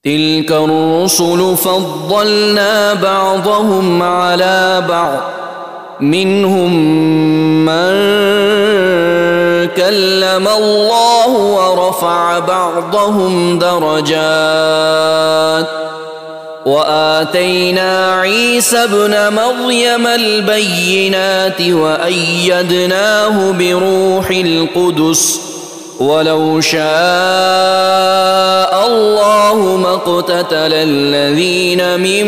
تلك الرسل فضلنا بعضهم على بعض منهم من كلم الله ورفع بعضهم درجات وآتينا عيسى ابن مريم البينات وأيدناه بروح القدس ولو شاء الله ما اقتتل الذين من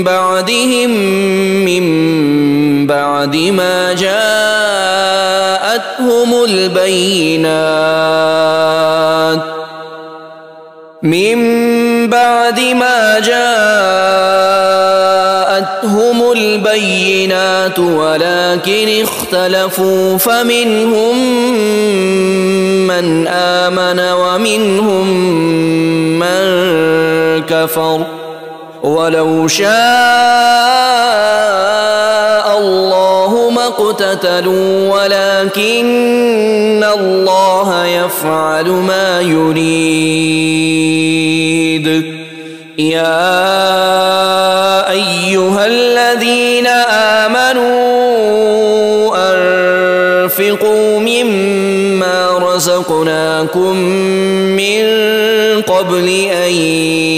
بعدهم من بعد ما جاءتهم البينات ولكن اختلفوا فمنهم من آمن ومنهم من كفر ولو شاء الله ما اقتتلوا ولكن الله يفعل ما يريد يا أيها الذين آمنوا أنفقوا مما رزقناكم من قبل أن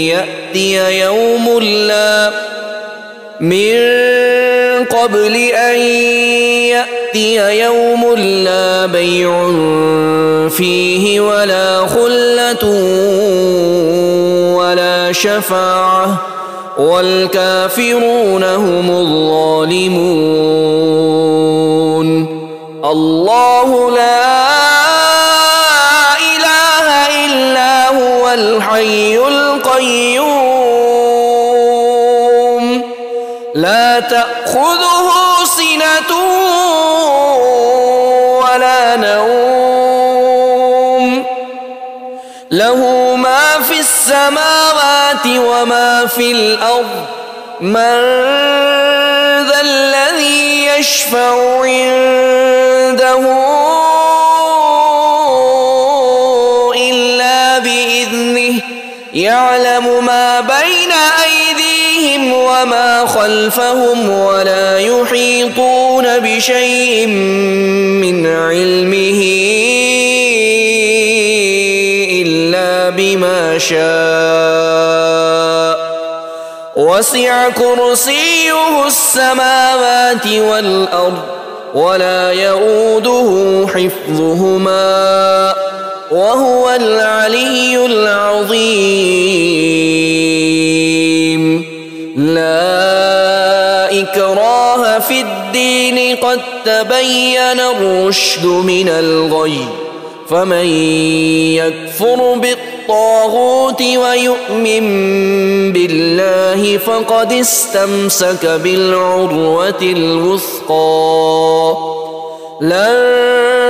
يأتي يوم لا بيع فيه ولا خلة ولا شفاعة والكافرون هم الظالمون الله لا إله إلا هو الحي القيوم لا تأخذه سنة ولا نوم له ما في السماوات وما في الأرض من ذا الذي يشفع عنده إلا بإذنه يعلم ما بين أيديهم وما خلفهم ولا يحيطون بشيء من علمه إلا بما شاء وسع كرسيه السماوات والأرض ولا يؤوده حفظهما وهو العلي العظيم لا إكراه في الدين قد تبين الرشد من الغي فمن يكفر بالطاغوت ويؤمن بالله فقد استمسك بالعروة الوثقى لا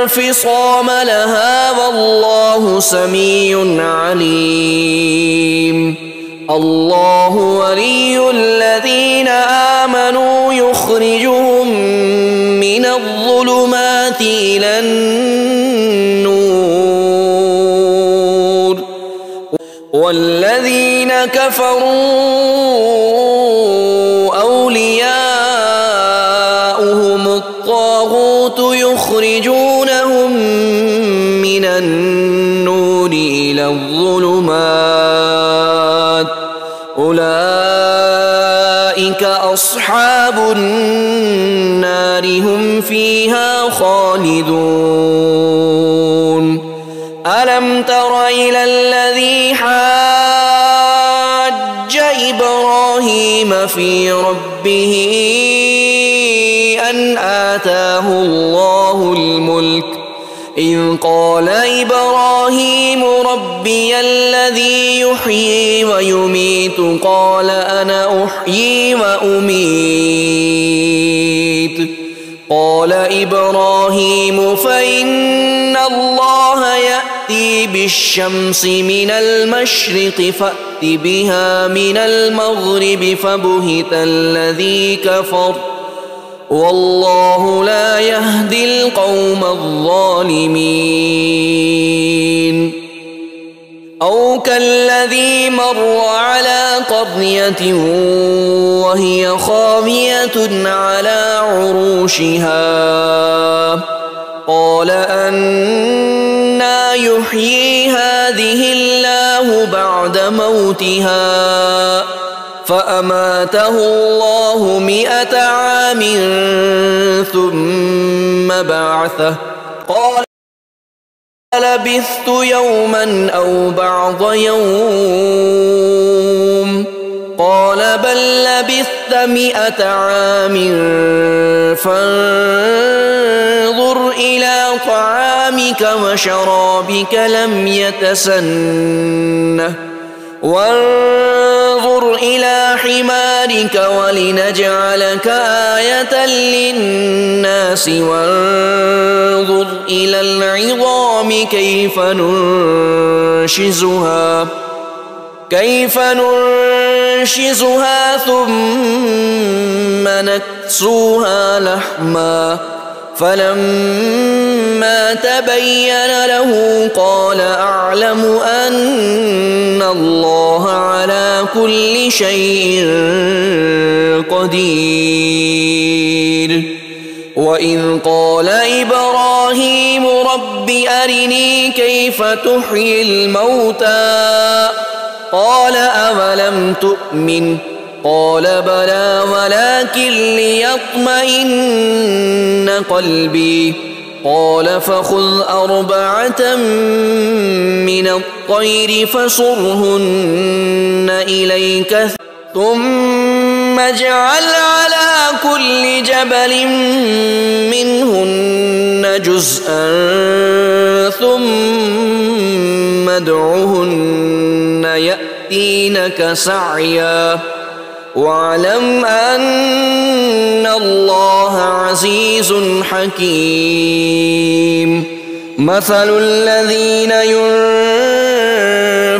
انفصام لها والله سميع عليم الله ولي الذين آمنوا يخرجهم من الظلمات إلى النور والذين كفروا أولياؤهم الطاغوت يخرجونهم من النور إلى الظلمات أولئك أصحاب النار هم فيها خالدون ألم تر إلى الذي حاج إبراهيم في ربه أن آتاه الله الملك إذ قال إبراهيم ربي الذي يحيي ويميت قال أنا أحيي وأميت قال إبراهيم فإن الله يأتي بالشمس من المشرق فأت بها من المغرب فبهت الذي كفر والله لا يهدي القوم الظالمين أو كالذي مر على قرية وهي خاوية على عروشها قال أنى يحيي هذه الله بعد موتها فأماته الله 100 عام ثم بعثه قال لبثت يوما أو بعض يوم قال بل لبثت 100 عام فانظر إلى طعامك وشرابك لم يتسنه وانظر إلى حمارك ولنجعلك آية للناس وانظر إلى العظام كيف ننشزها ثم نكسوها لحما فلما تبين له قال أعلم أن الله على كل شيء قدير وإذ قال إبراهيم رب أرني كيف تحيي الموتى قال أولم تؤمن قال بلى ولكن ليطمئن قلبي قال فخذ 4 من الطير فصرهن إليك ثم اجعل على كل جبل منهن جزءا ثم ادعهن يأتينك سعيا واعلم أن الله عزيز حكيم مثل الذين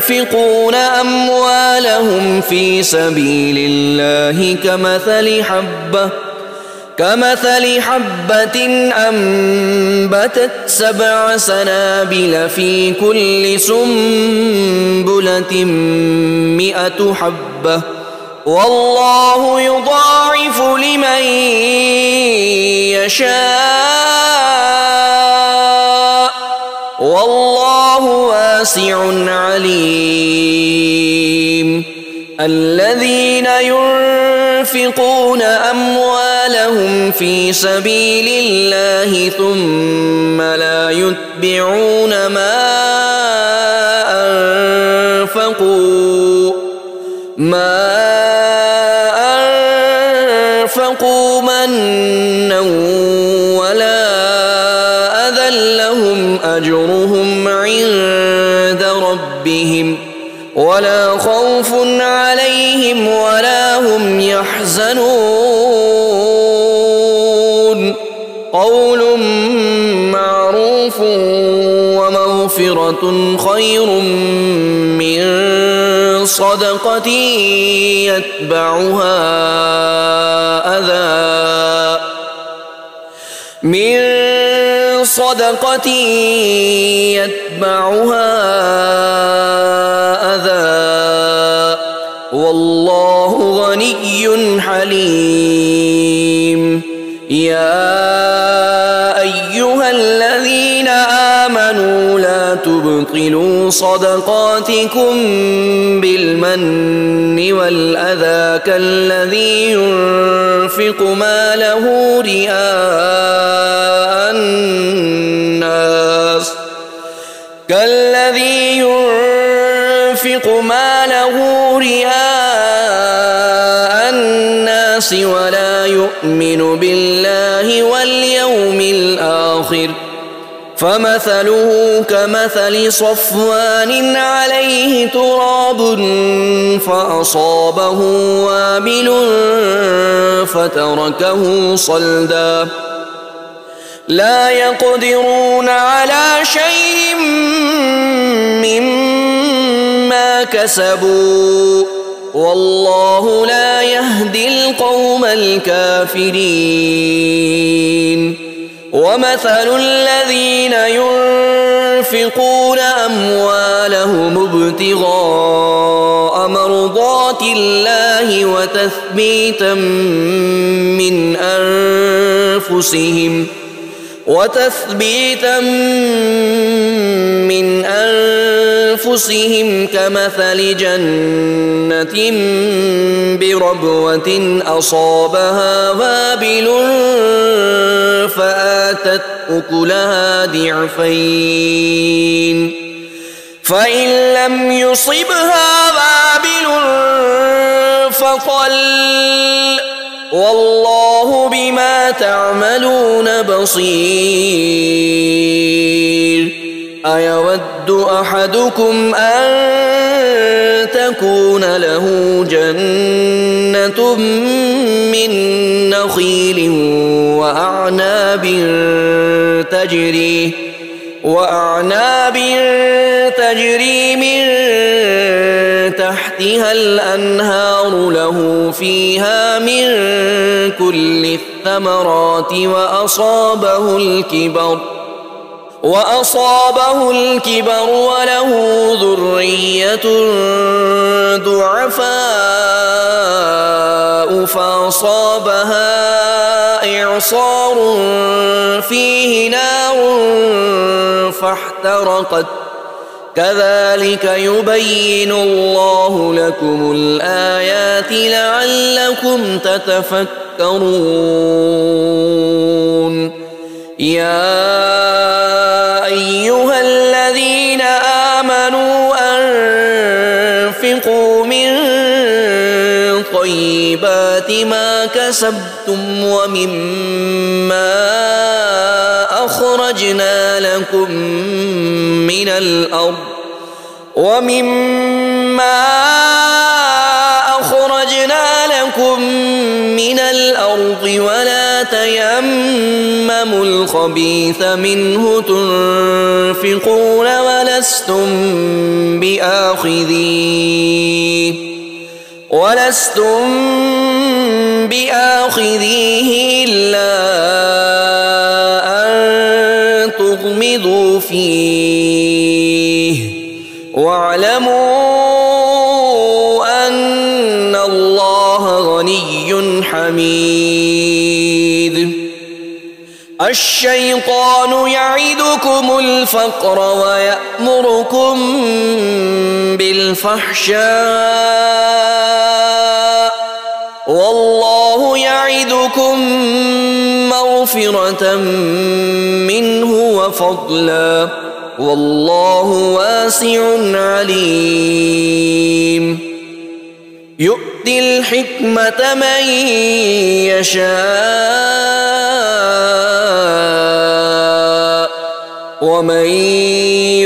ينفقون أموالهم في سبيل الله كمثل حبة أنبتت 7 سنابل في كل سنبلة 100 حبة والله يضاعف لمن يشاء والله واسع عليم الذين ينفقون أموالهم في سبيل الله ثم لا يتبعون ما أنفقوا منا ولا أذى لهم أجرهم عند ربهم ولا خوف عليهم ولا هم يحزنون قول معروف ومغفرة خير من صدقة يتبعها أذى والله غني حليم يا أيها الذين آمنوا لا تبطلوا صدقاتكم بالمن والأذى كالذي ينفق ماله رئاء الناس ولا يؤمن بالله واليوم الآخر فمثله كمثل صفوان عليه تراب فأصابه وابل فتركه صلدا لا يقدرون على شيء مما كسبوا والله لا يهدي القوم الكافرين ومثل الذين ينفقون أموالهم ابتغاء مرضات الله وتثبيتا من أنفسهم كمثل جنة بربوة أصابها وابل فآتت أكلها ضعفين فإن لم يصبها وابل فطل والله بما تعملون بصير. أيود أحدكم أن تكون له جنة من نخيل وأعناب تجري من تحتها الأنهار له فيها من كل الثمرات وأصابه الكبر وله ذرية ضعفاء فأصابها إعصار فيه نار فاحترقت كذلك يبين الله لكم الآيات لعلكم تتفكرون. يا أيها الذين آمنوا أنفقوا من طيبات ما كسبتم ومما أخرجنا لكم من الأرض ولا تيمموا الخبيث منه تنفقون ولستم بآخذيه إلا أن تغمضوا فيه واعلموا أن الله غني حميد. الشيطان يعدكم الفقر ويأمركم بالفحشاء والله يعدكم مغفرة منه وفضلا والله واسع عليم. يؤتي الحكمة من يشاء ومن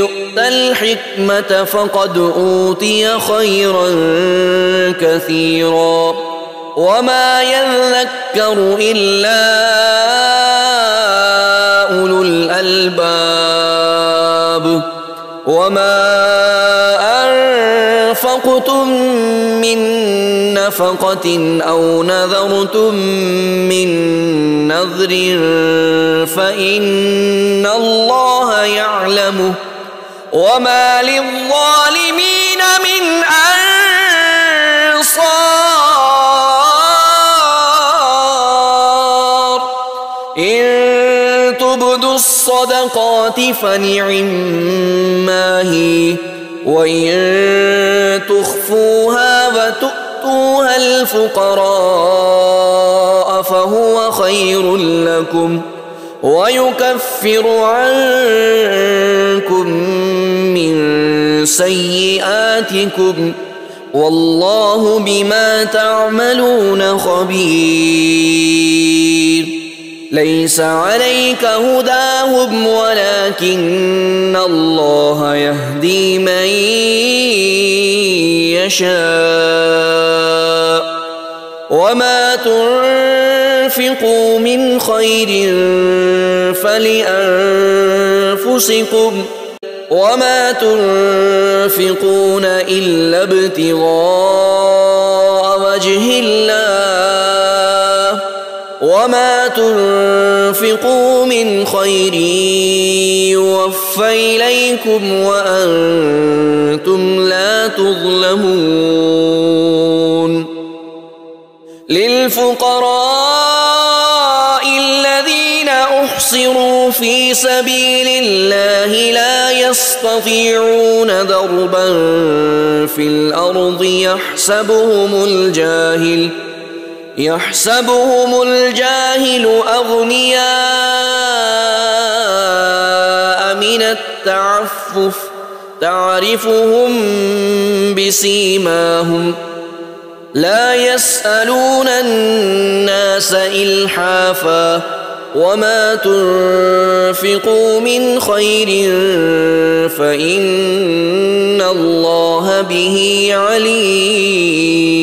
يؤت الحكمة فقد أوتي خيرا كثيرا وما يذكر إلا أولو الألباب. وما أنفقتم من نفقة أو نذرتم من نذر فإن الله يعلمه وما للظالمين من أنصار. إن تبدوا الصدقات فنعما هي وإن تخفوها وتؤتوها الفقراء فهو خير لكم ويكفر عنكم من سيئاتكم والله بما تعملون خبير. ليس عليك هداهم ولكن الله يهدي من يشاء وما تنفقوا من خير فلأنفسكم وما تنفقون إلا ابتغاء وجه الله وما وما تنفقوا من خير يوفى إليكم وأنتم لا تظلمون للفقراء الذين أحصروا في سبيل الله لا يستطيعون ضربا في الأرض يحسبهم الجاهل أغنياء من التعفف تعرفهم بسيماهم لا يسألون الناس إلحافا وما تنفقوا من خير فإن الله به عليم